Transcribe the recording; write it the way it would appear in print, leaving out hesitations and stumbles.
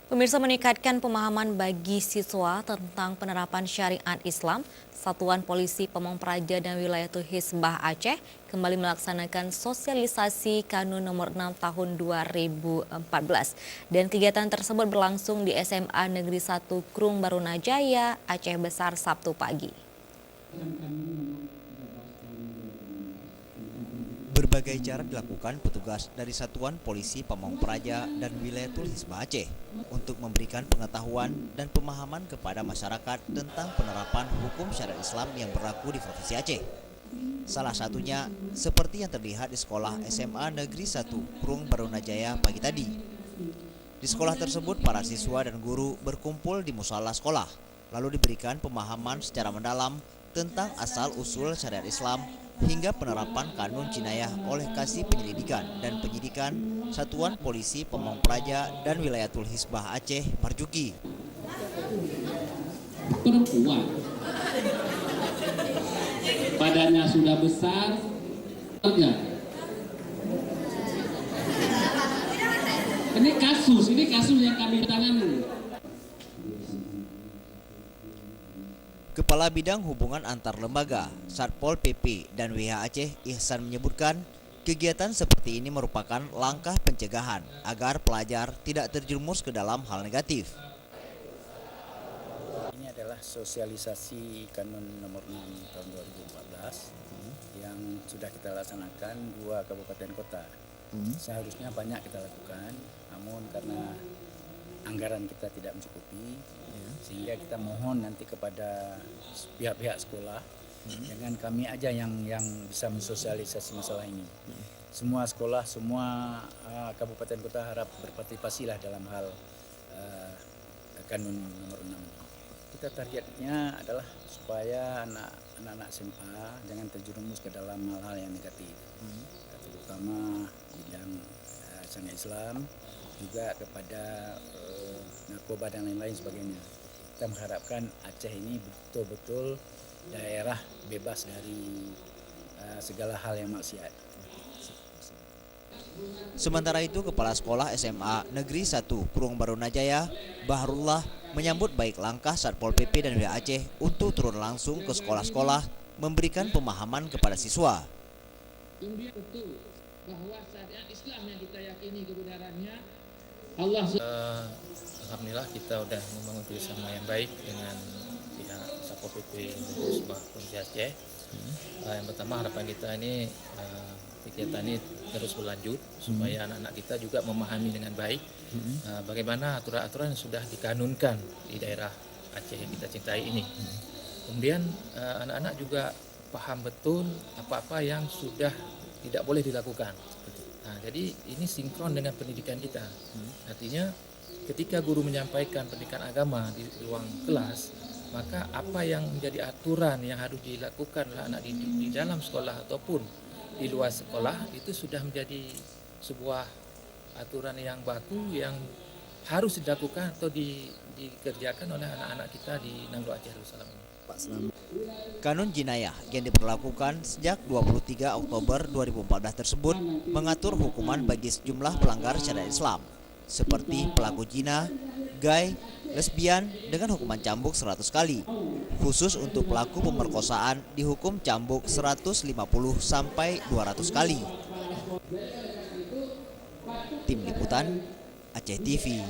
Pemirsa, meningkatkan pemahaman bagi siswa tentang penerapan syariat Islam, Satuan Polisi Pamong Praja dan Wilayatul Hizbah Aceh kembali melaksanakan sosialisasi Kanun Nomor 6 Tahun 2014. Dan kegiatan tersebut berlangsung di SMA Negeri 1 Krung Barunajaya, Aceh Besar, Sabtu pagi. Berbagai cara dilakukan petugas dari Satuan Polisi Pamong Praja dan Wilayatul Hizbah Aceh untuk memberikan pengetahuan dan pemahaman kepada masyarakat tentang penerapan hukum syariat Islam yang berlaku di Provinsi Aceh. Salah satunya seperti yang terlihat di sekolah SMA Negeri 1 Krung Barunajaya pagi tadi. Di sekolah tersebut, para siswa dan guru berkumpul di musala sekolah, lalu diberikan pemahaman secara mendalam tentang asal-usul syariat Islam hingga penerapan kanun jinayah oleh Kasih Penyelidikan dan Penyidikan Satuan Polisi Pamong Praja dan Wilayatul Hizbah Aceh Marjuki. Perempuan badannya sudah besar, ini kasus yang kami tangani. Kepala Bidang Hubungan Antar Lembaga, Satpol PP dan WH Aceh Ihsan menyebutkan kegiatan seperti ini merupakan langkah pencegahan agar pelajar tidak terjerumus ke dalam hal negatif. Ini adalah sosialisasi Kanun Nomor 6 tahun 2014 yang sudah kita laksanakan 2 kabupaten kota. Seharusnya banyak kita lakukan, namun karena anggaran kita tidak mencukupi, sehingga kita mohon nanti kepada pihak-pihak sekolah, dengan kami aja yang bisa mensosialisasi masalah ini. Semua sekolah, semua kabupaten kota harap berpartisipasilah dalam hal Kanun Nomor 6 ini. Kita targetnya adalah supaya anak-anak SMA jangan terjerumus ke dalam hal-hal yang negatif, terutama bidang syariat Islam, juga kepada narkoba dan lain-lain sebagainya. Kita mengharapkan Aceh ini betul-betul daerah bebas dari segala hal yang maksiat. Sementara itu, Kepala Sekolah SMA Negeri 1 Krung Barunajaya, Bahrullah, menyambut baik langkah Satpol PP dan WH Aceh untuk turun langsung ke sekolah-sekolah memberikan pemahaman kepada siswa. Betul bahwa syariat Islam yang kita yakini kebenarannya Allah. Alhamdulillah kita sudah membangun kerjasama yang baik dengan pihak Satpol PP Hizbah Provinsi Aceh. Yang pertama, harapan kita ini kegiatan ini terus berlanjut supaya anak-anak kita juga memahami dengan baik bagaimana aturan-aturan yang sudah dikanunkan di daerah Aceh yang kita cintai ini. Kemudian anak-anak juga paham betul apa-apa yang sudah tidak boleh dilakukan. Nah, jadi ini sinkron dengan pendidikan kita. Artinya ketika guru menyampaikan pendidikan agama di ruang kelas, maka apa yang menjadi aturan yang harus dilakukan oleh anak di dalam sekolah ataupun di luar sekolah itu sudah menjadi sebuah aturan yang baku yang harus dilakukan atau dikerjakan oleh anak-anak kita di Nangro Aceh Darussalam ini. Kanun jinayah yang diberlakukan sejak 23 Oktober 2014 tersebut mengatur hukuman bagi sejumlah pelanggar syariat Islam seperti pelaku zina, gay, lesbian dengan hukuman cambuk 100 kali. Khusus untuk pelaku pemerkosaan dihukum cambuk 150 sampai 200 kali. Tim Liputan Aceh TV.